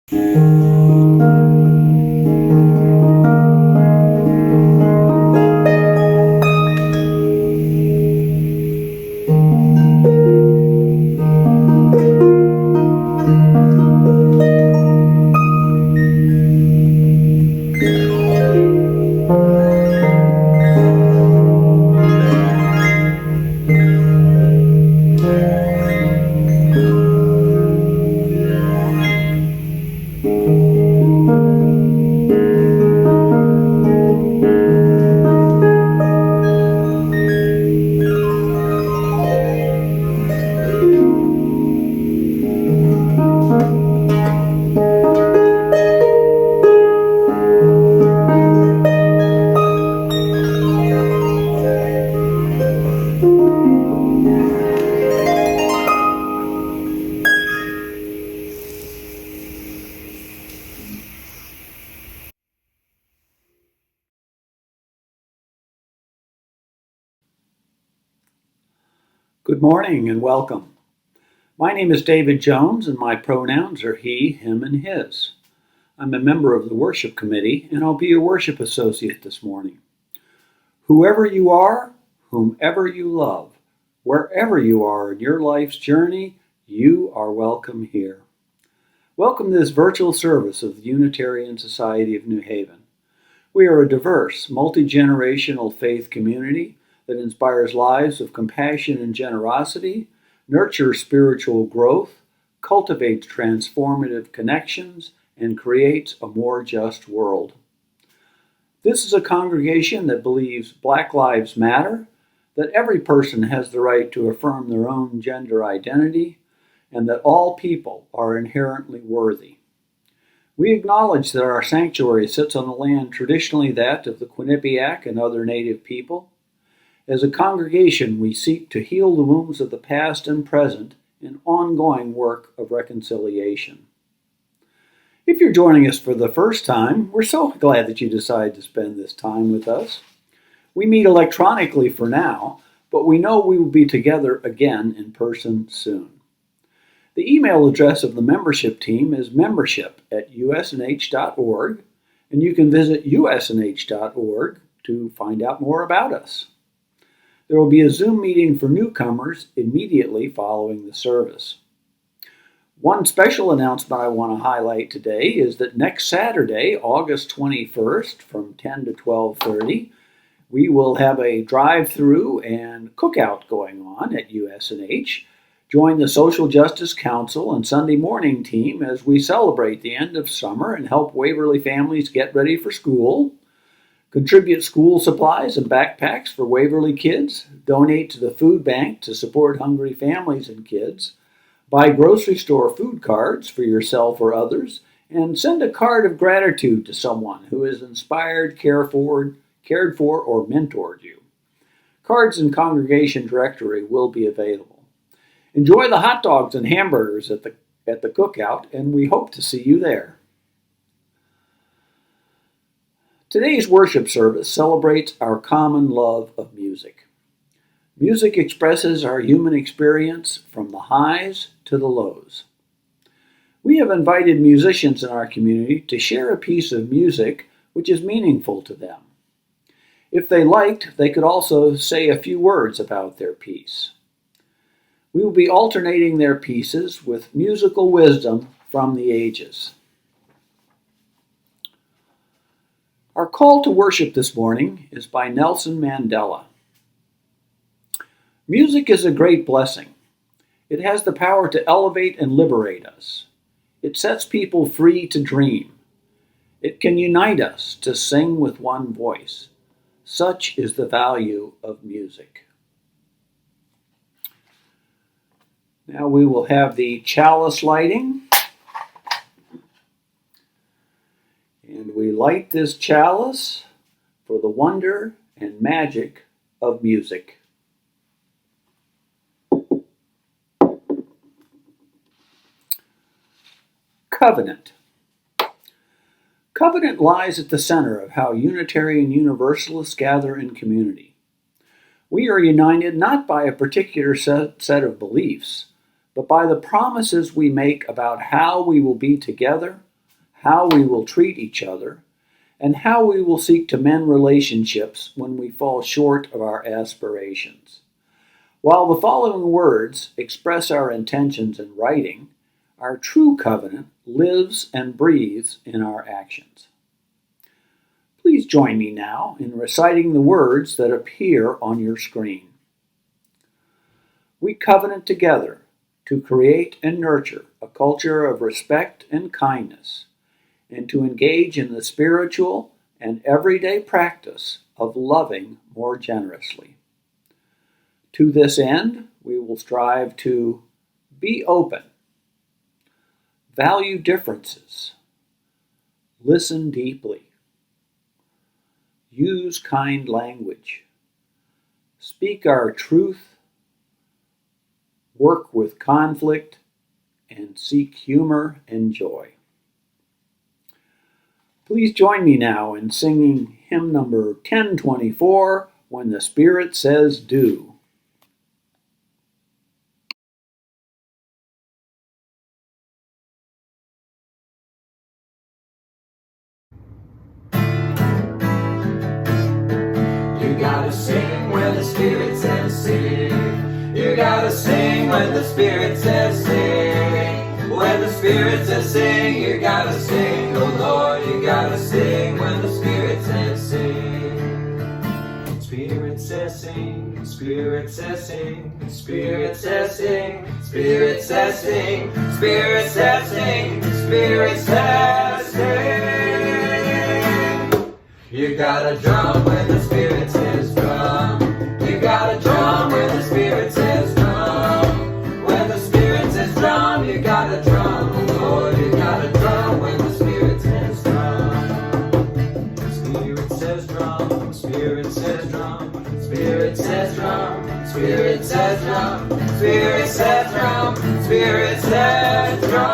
Good morning and welcome. My name is David Jones and my pronouns are he, him, and his. I'm a member of the worship committee and I'll be your worship associate this morning. Whoever you are, whomever you love, wherever you are in your life's journey, you are welcome here. Welcome to this virtual service of the Unitarian Society of New Haven. We are a diverse, multi-generational faith community that inspires lives of compassion and generosity, nurtures spiritual growth, cultivates transformative connections, and creates a more just world. This is a congregation that believes Black Lives Matter, that every person has the right to affirm their own gender identity, and that all people are inherently worthy. We acknowledge that our sanctuary sits on the land traditionally that of the Quinnipiac and other Native people. As a congregation, we seek to heal the wounds of the past and present in ongoing work of reconciliation. If you're joining us for the first time, we're so glad that you decided to spend this time with us. We meet electronically for now, but we know we will be together again in person soon. The email address of the membership team is membership@usnh.org, and you can visit usnh.org to find out more about us. There will be a Zoom meeting for newcomers immediately following the service. One special announcement I want to highlight today is that next Saturday, August 21st, from 10 to 12:30, we will have a drive-through and cookout going on at USNH. Join the Social Justice Council and Sunday morning team as we celebrate the end of summer and help Waverly families get ready for school. Contribute school supplies and backpacks for Waverly kids, donate to the food bank to support hungry families and kids, buy grocery store food cards for yourself or others, and send a card of gratitude to someone who has inspired, cared for, or mentored you. Cards and congregation directory will be available. Enjoy the hot dogs and hamburgers at the cookout, and we hope to see you there. Today's worship service celebrates our common love of music. Music expresses our human experience from the highs to the lows. We have invited musicians in our community to share a piece of music which is meaningful to them. If they liked, they could also say a few words about their piece. We will be alternating their pieces with musical wisdom from the ages. Our call to worship this morning is by Nelson Mandela. Music is a great blessing. It has the power to elevate and liberate us. It sets people free to dream. It can unite us to sing with one voice. Such is the value of music. Now we will have the chalice lighting. And we light this chalice for the wonder and magic of music. Covenant. Covenant lies at the center of how Unitarian Universalists gather in community. We are united not by a particular set of beliefs, but by the promises we make about how we will be together how we will treat each other, and how we will seek to mend relationships when we fall short of our aspirations. While the following words express our intentions in writing, our true covenant lives and breathes in our actions. Please join me now in reciting the words that appear on your screen. We covenant together to create and nurture a culture of respect and kindness, and to engage in the spiritual and everyday practice of loving more generously. To this end, we will strive to be open, value differences, listen deeply, use kind language, speak our truth, work with conflict, and seek humor and joy. Please join me now in singing hymn number 1024, When the Spirit Says Do. You gotta sing when the Spirit says sing. You gotta sing when the Spirit says sing. When the Spirit says sing, you gotta sing. Oh Lord, you gotta sing when the Spirit says sing. Spirit says sing, Spirit says sing, Spirit says sing, Spirit says sing, Spirit says sing, Spirit says sing. You gotta drum when the Spirit says drum. You gotta drum when the Spirit says drum. When the Spirit says drum, you gotta drum. Oh Lord, you gotta drum when the Spirit says drum. Spirit says drum, Spirit says drum, Spirit says drum, Spirit says drum, Spirit says drum, Spirit says drum.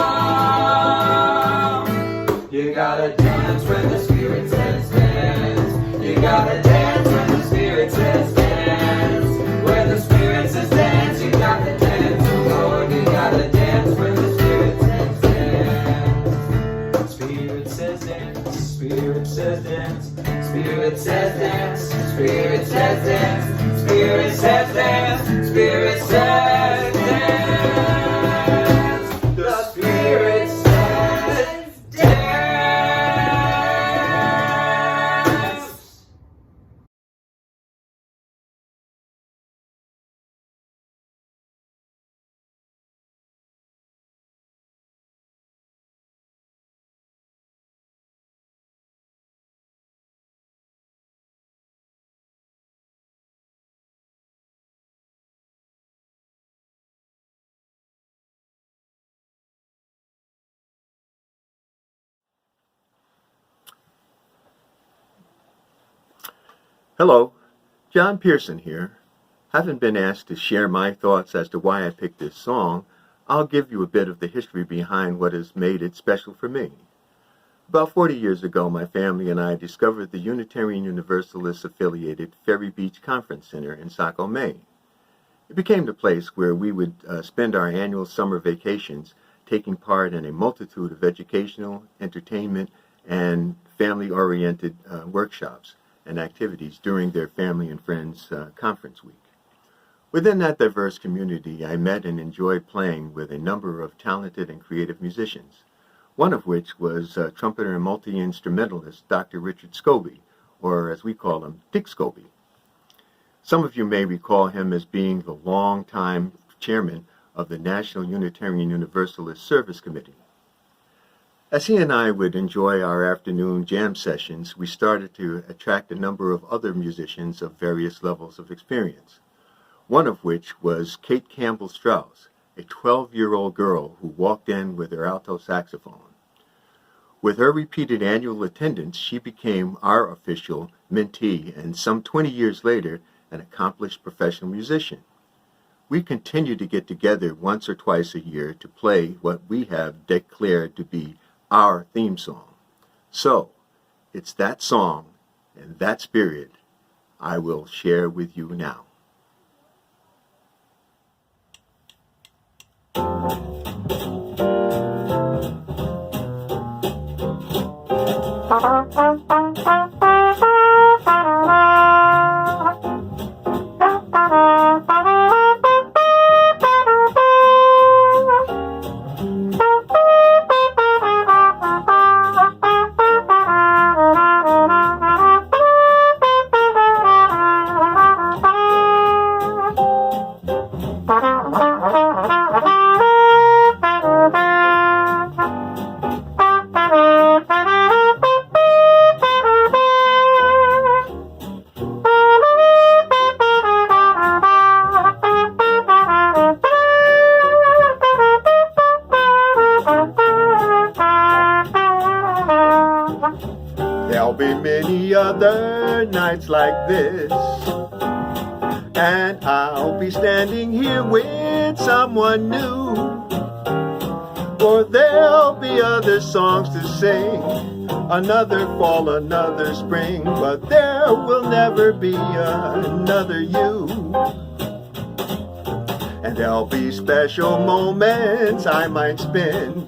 You gotta dance when the Spirit says dance. You gotta dance when the Spirit says dance. When the Spirit says dance, you gotta dance. Oh Lord, you gotta dance when the Spirit says dance. Spirit says dance, Spirit says dance, Spirit says dance, Spirit says dance, Spirit says dance, Spirit says dance. The Spirit says dance. Hello, John Pearson here. Having been asked to share my thoughts as to why I picked this song, I'll give you a bit of the history behind what has made it special for me. About 40 years ago, my family and I discovered the Unitarian Universalist affiliated Ferry Beach Conference Center in Saco, Maine. It became the place where we would spend our annual summer vacations taking part in a multitude of educational, entertainment, and family-oriented workshops and activities during their Family and Friends Conference Week. Within that diverse community, I met and enjoyed playing with a number of talented and creative musicians, one of which was trumpeter and multi-instrumentalist Dr. Richard Scobie, or as we call him, Dick Scobie. Some of you may recall him as being the longtime chairman of the National Unitarian Universalist Service Committee. As he and I would enjoy our afternoon jam sessions, we started to attract a number of other musicians of various levels of experience, one of which was Kate Campbell Strauss, a 12-year-old girl who walked in with her alto saxophone. With her repeated annual attendance, she became our official mentee and some 20 years later, an accomplished professional musician. We continue to get together once or twice a year to play what we have declared to be our theme song. So, it's that song and that spirit I will share with you now. There'll be many other nights like this, and I'll be standing here with someone new. For there'll be other songs to sing, another fall, another spring, but there will never be another you. And there'll be special moments I might spend,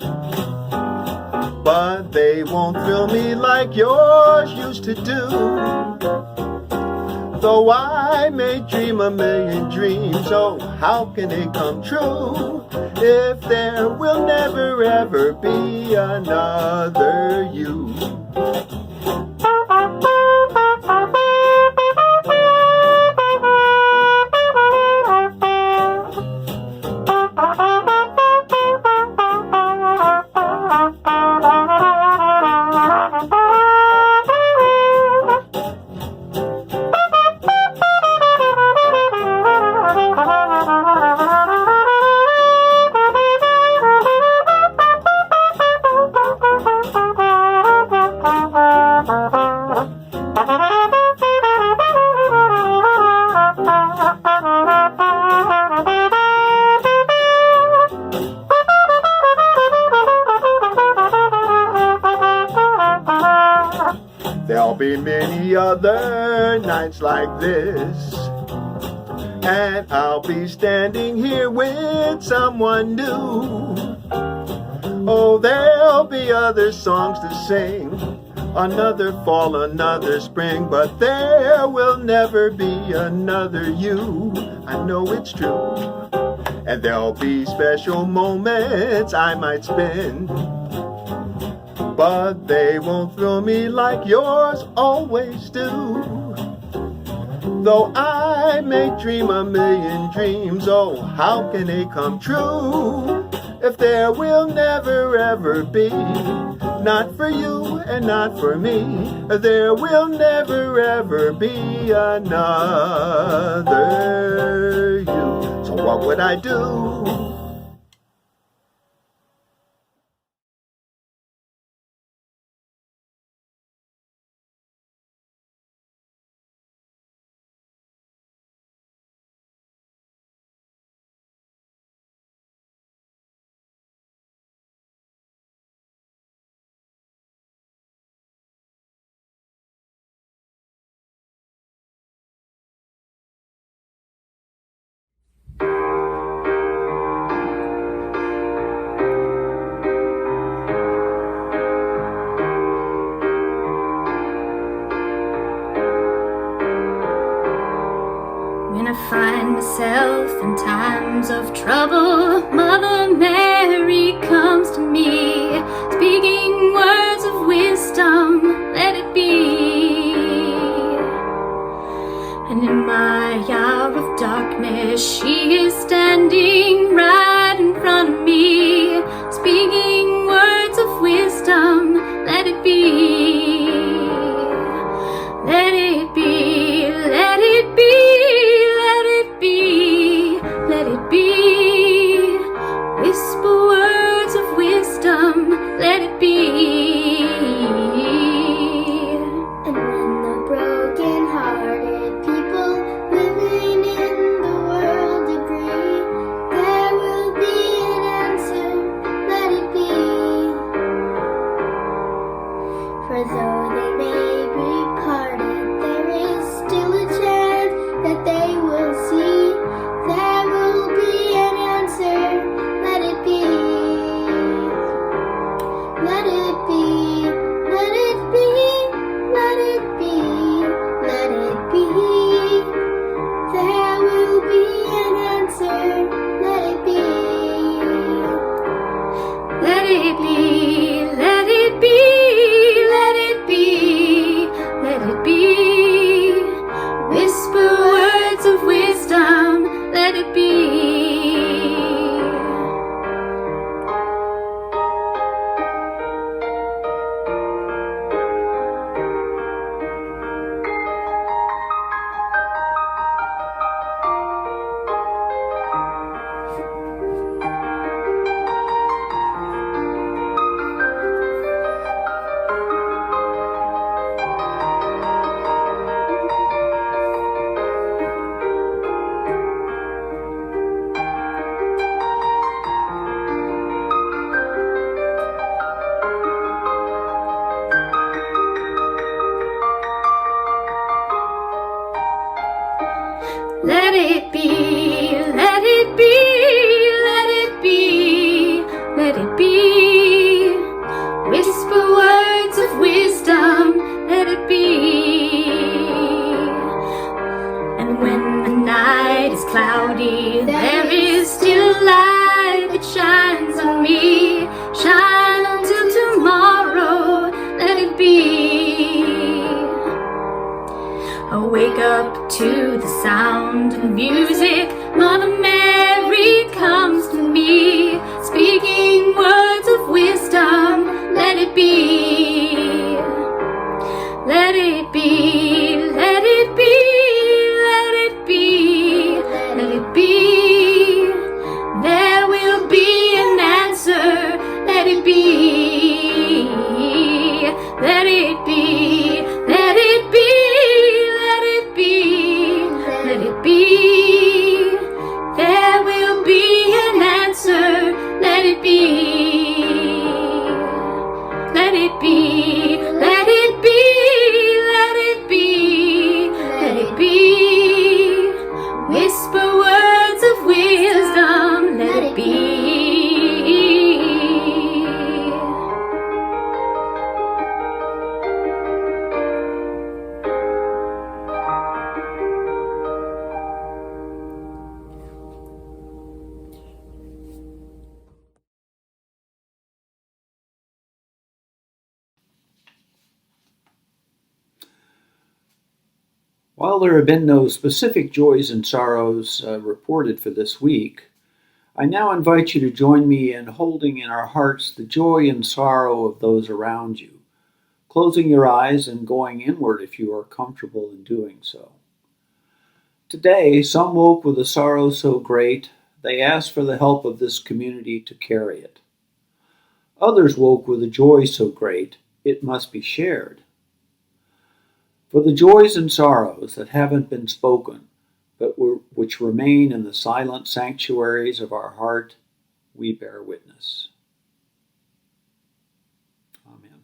but they won't thrill me like yours used to do. Though I may dream a million dreams, oh, how can they come true if there will never ever be another you? There'll be many other nights like this, and I'll be standing here with someone new. Oh, there'll be other songs to sing, another fall, another spring, but there will never be another you. I know it's true. And there'll be special moments I might spend, but they won't thrill me like yours always do. Though I may dream a million dreams, oh, how can they come true if there will never ever be, not for you and not for me, there will never ever be another you. So what would I do? When I find myself in times of trouble, Mother Mary comes to me, speaking words of wisdom, let it be. And in my hour of darkness, she is standing right in front of me, speaking words of wisdom, let it be. Let it be, let it be. Let it be, whisper words of wisdom, let it be. let it be, let it be, let it be, let it be. Whisper words of wisdom, let it be. And when the night is cloudy, there is still light that shines on me. Shine until tomorrow, let it be. I wake up to the sound of music. Mother Mary comes to me, speaking words of wisdom. Let it be. Let it be. Let it be. Let it be. Let it be. There will be an answer. Let it be. Let it be. Let it be. Let it be. Let it be. There will be an answer. Let it be. Let it be. Let it be. Let it be. Let it be. Whisper words of wisdom. Let it be. While there have been no specific joys and sorrows reported for this week, I now invite you to join me in holding in our hearts the joy and sorrow of those around you, closing your eyes and going inward if you are comfortable in doing so. Today, some woke with a sorrow so great, they asked for the help of this community to carry it. Others woke with a joy so great, it must be shared. For the joys and sorrows that haven't been spoken, but which remain in the silent sanctuaries of our heart, we bear witness. Amen.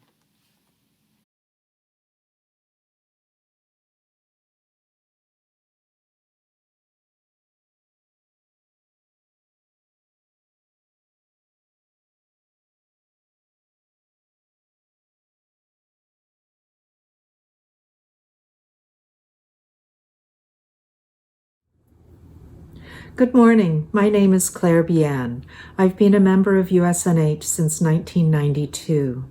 Good morning. My name is Claire Bian. I've been a member of USNH since 1992.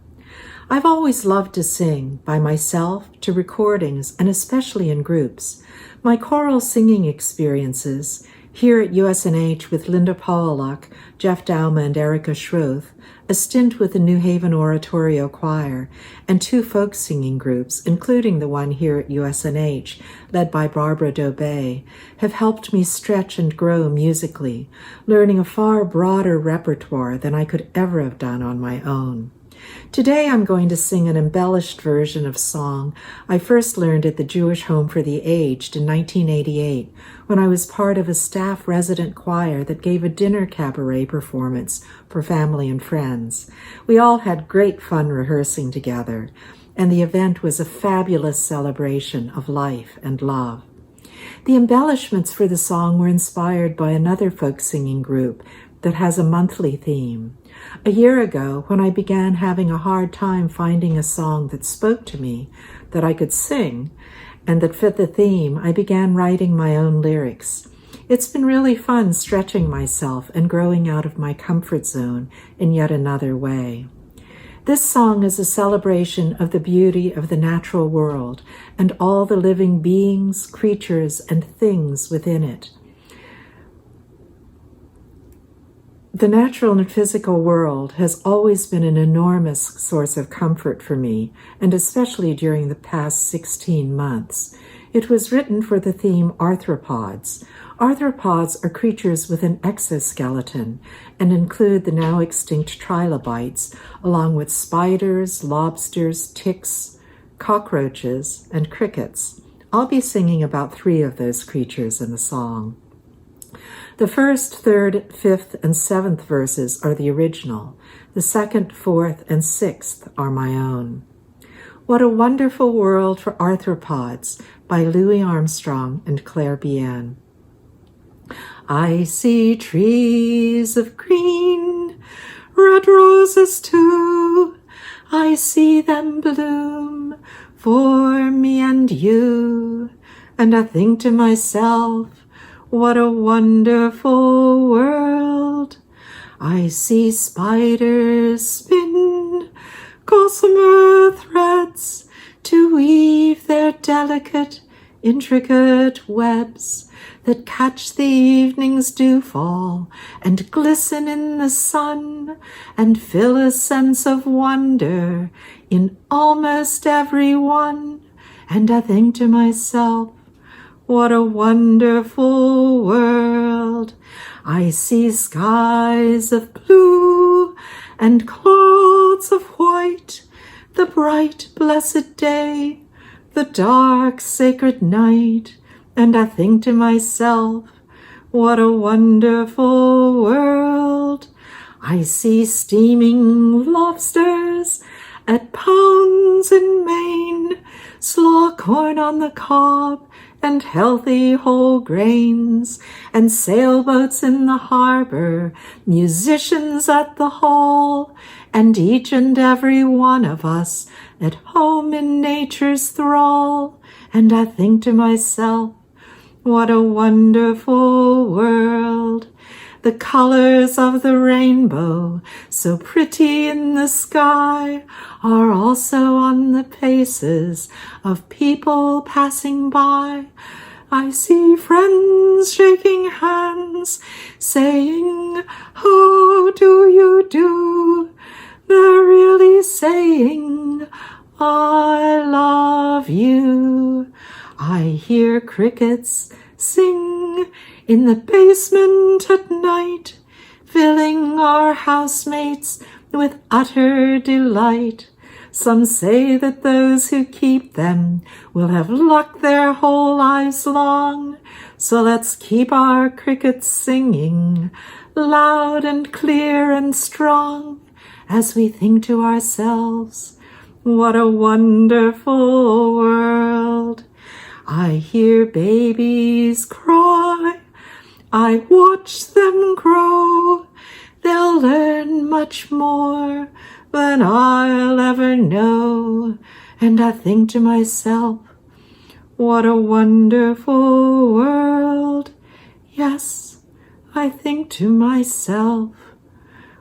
I've always loved to sing, by myself, to recordings, and especially in groups. My choral singing experiences, here at USNH with Linda Powelluck, Jeff Dauma, and Erica Schroth, a stint with the New Haven Oratorio Choir, and 2 folk singing groups, including the one here at USNH, led by Barbara Dobay, have helped me stretch and grow musically, learning a far broader repertoire than I could ever have done on my own. Today I'm going to sing an embellished version of song I first learned at the Jewish Home for the Aged in 1988, when I was part of a staff resident choir that gave a dinner cabaret performance for family and friends. We all had great fun rehearsing together, and the event was a fabulous celebration of life and love. The embellishments for the song were inspired by another folk singing group that has a monthly theme. A year ago, when I began having a hard time finding a song that spoke to me, that I could sing, and that fit the theme, I began writing my own lyrics. It's been really fun stretching myself and growing out of my comfort zone in yet another way. This song is a celebration of the beauty of the natural world and all the living beings, creatures, and things within it. The natural and physical world has always been an enormous source of comfort for me, and especially during the past 16 months. It was written for the theme arthropods. Arthropods are creatures with an exoskeleton and include the now extinct trilobites, along with spiders, lobsters, ticks, cockroaches, and crickets. I'll be singing about 3 of those creatures in the song. The first, third, fifth, and 7th verses are the original. The 2nd, 4th, and 6th are my own. What a Wonderful World for Arthropods by Louis Armstrong and Claire Bian. I see trees of green, red roses too. I see them bloom for me and you. And I think to myself, what a wonderful world. I see spiders spin gossamer threads to weave their delicate, intricate webs that catch the evening's dewfall and glisten in the sun and fill a sense of wonder in almost every one. And I think to myself, what a wonderful world. I see skies of blue and clouds of white, the bright blessed day, the dark sacred night. And I think to myself, what a wonderful world. I see steaming lobsters at pounds in Maine, slaw corn on the cob, and healthy whole grains, and sailboats in the harbor, musicians at the hall, and each and every one of us at home in nature's thrall. And I think to myself, what a wonderful world. The colors of the rainbow, so pretty in the sky, are also on the faces of people passing by. I see friends shaking hands, saying, how do you do? They're really saying, I love you. I hear crickets sing in the basement at night, filling our housemates with utter delight. Some say that those who keep them will have luck their whole lives long. So let's keep our crickets singing loud and clear and strong as we think to ourselves, what a wonderful world. I hear babies cry, I watch them grow. They'll learn much more than I'll ever know. And I think to myself, what a wonderful world. Yes, I think to myself,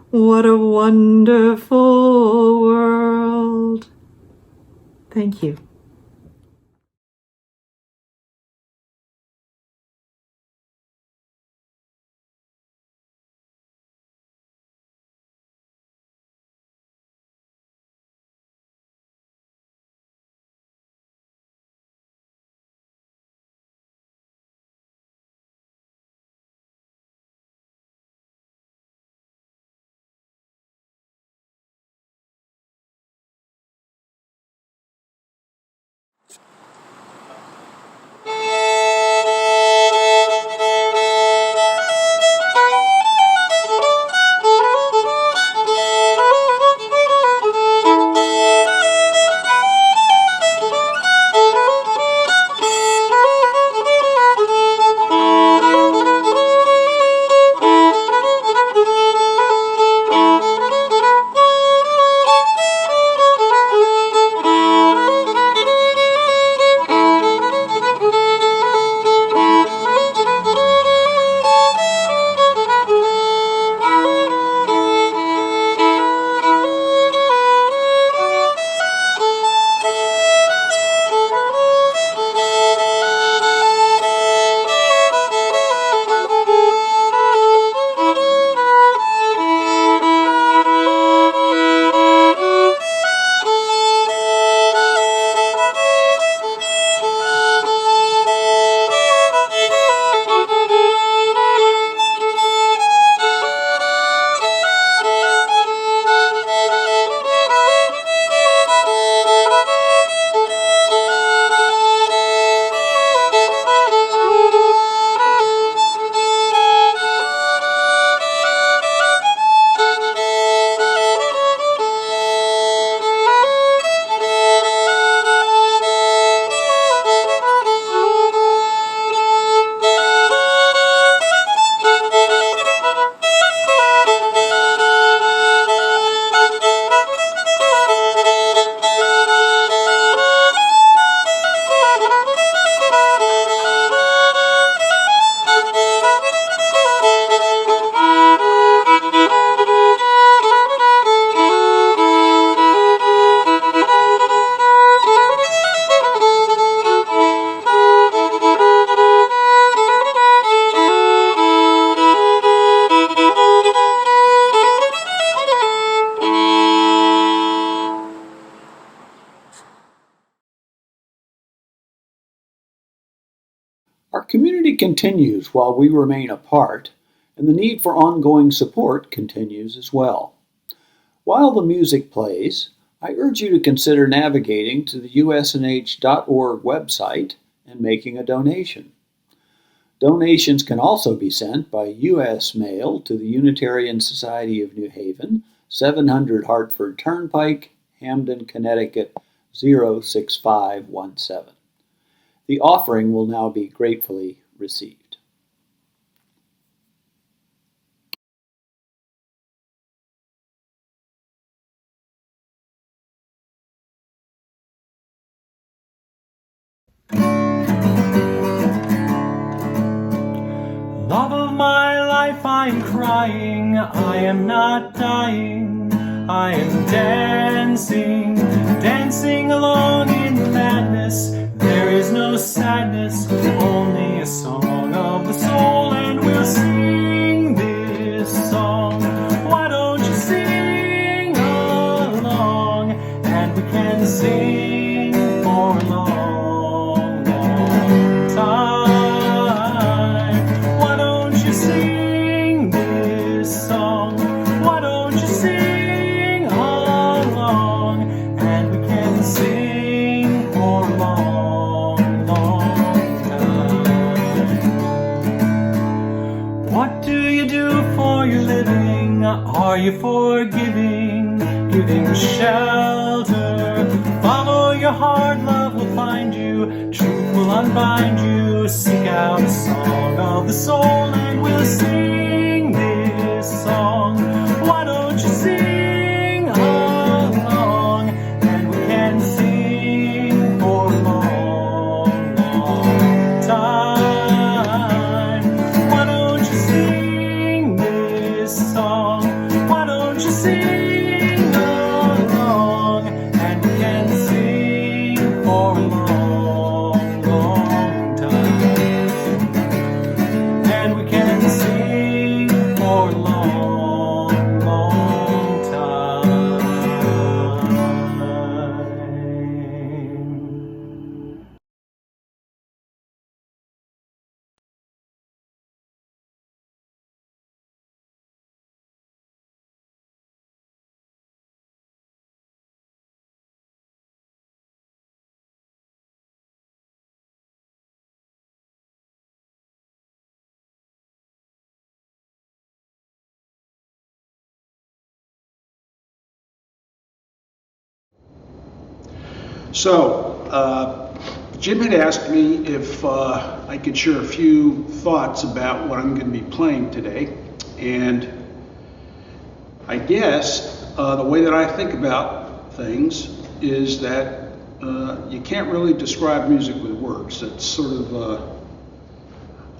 what a wonderful world. Thank you. Our community continues while we remain apart, and the need for ongoing support continues as well. While the music plays, I urge you to consider navigating to the usnh.org website and making a donation. Donations can also be sent by U.S. mail to the Unitarian Society of New Haven, 700 Hartford Turnpike, Hamden, Connecticut 06517. The offering will now be gratefully received. Love of my life, I am crying, I am not dying, I am dancing, dancing along in the madness. There is no sadness, only a song of the soul, and we'll sing this song. Why don't you sing along, and we can sing for a long, long time. Sing this song. Why don't you sing along, and we can sing for a long, long time. What do you do for your living? Are you forgiving, giving shelter? Follow your heart, love will find you, truth will unbind you. Seek out a song of the soul, and we'll sing this song. Why don't you sing along, and we can sing for a long, long time. Why don't you sing this song? Why don't you sing along, and we can sing for a long, long time. And we can sing for a long, long time. So, Jim had asked me if I could share a few thoughts about what I'm going to be playing today, and I guess the way that I think about things is that you can't really describe music with words. It's sort of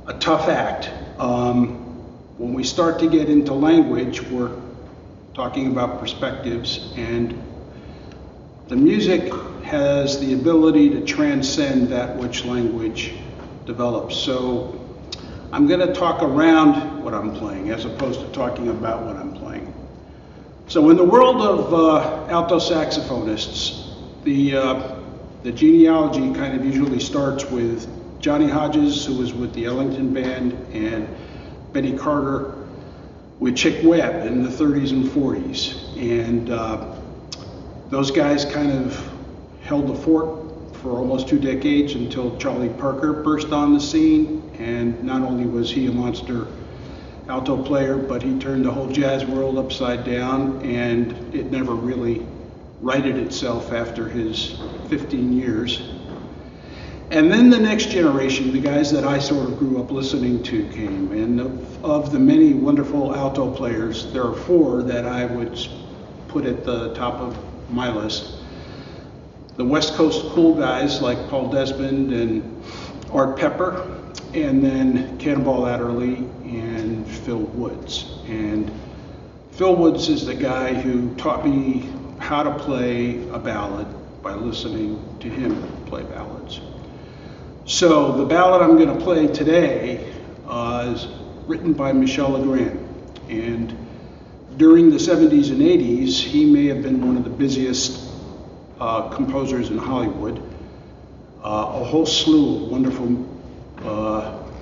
a tough act. When we start to get into language, we're talking about perspectives, and the music has the ability to transcend that which language develops. So I'm going to talk around what I'm playing as opposed to talking about what I'm playing. So in the world of alto saxophonists, the genealogy kind of usually starts with Johnny Hodges, who was with the Ellington Band, and Benny Carter with Chick Webb in the 30s and 40s. And those guys kind of held the fort for almost 2 decades until Charlie Parker burst on the scene. And not only was he a monster alto player, but he turned the whole jazz world upside down, and it never really righted itself after his 15 years. And then the next generation, the guys that I sort of grew up listening to, came. And of the many wonderful alto players, there are 4 that I would put at the top of my list. The West Coast cool guys like Paul Desmond and Art Pepper, and then Cannonball Adderley and Phil Woods. And Phil Woods is the guy who taught me how to play a ballad by listening to him play ballads. So the ballad I'm going to play today is written by Michel Legrand. And during the 70s and 80s, he may have been one of the busiest composers in Hollywood. A whole slew of wonderful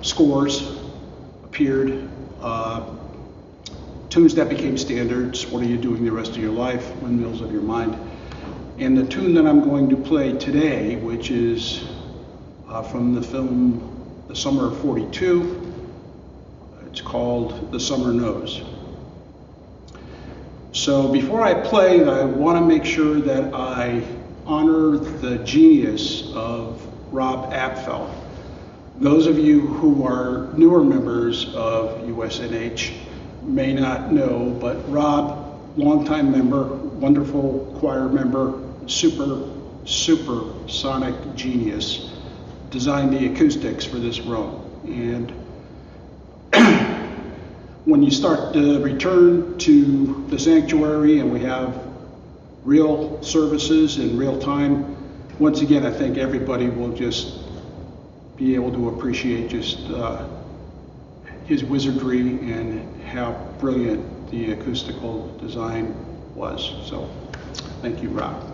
scores appeared, tunes that became standards, What Are You Doing the Rest of Your Life, Windmills of Your Mind. And the tune that I'm going to play today, which is from the film The Summer of 42, it's called The Summer Knows. So before I play, I want to make sure that I honor the genius of Rob Apfel. Those of you who are newer members of USNH may not know, but Rob, longtime member, wonderful choir member, super sonic genius, designed the acoustics for this room. And when you start to return to the sanctuary and we have real services in real time, once again, I think everybody will just be able to appreciate just his wizardry and how brilliant the acoustical design was. So, thank you, Rob.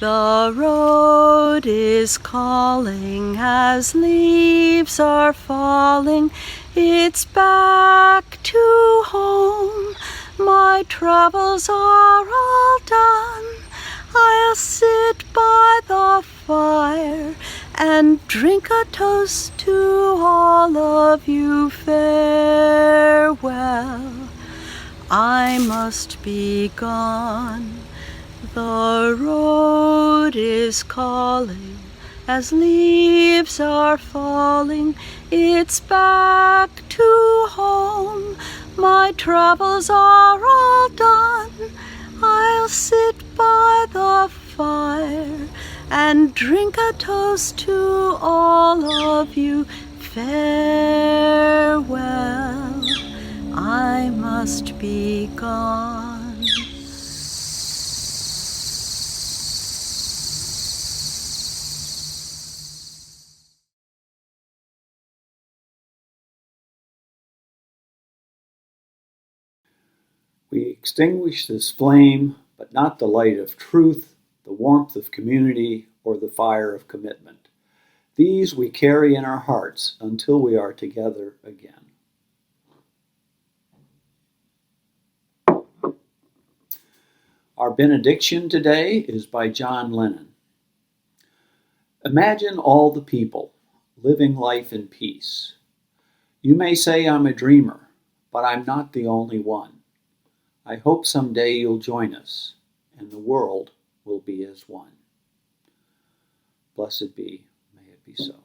The road is calling as leaves are falling. It's back to home. My travels are all done. I'll sit by the fire and drink a toast to all of you. Farewell. I must be gone. The road is calling as leaves are falling. It's back to home. My travels are all done. I'll sit by the fire and drink a toast to all of you. Farewell. I must be gone. We extinguish this flame, but not the light of truth, the warmth of community, or the fire of commitment. These we carry in our hearts until we are together again. Our benediction today is by John Lennon. Imagine all the people living life in peace. You may say I'm a dreamer, but I'm not the only one. I hope someday you'll join us, and the world will be as one. Blessed be, may it be so.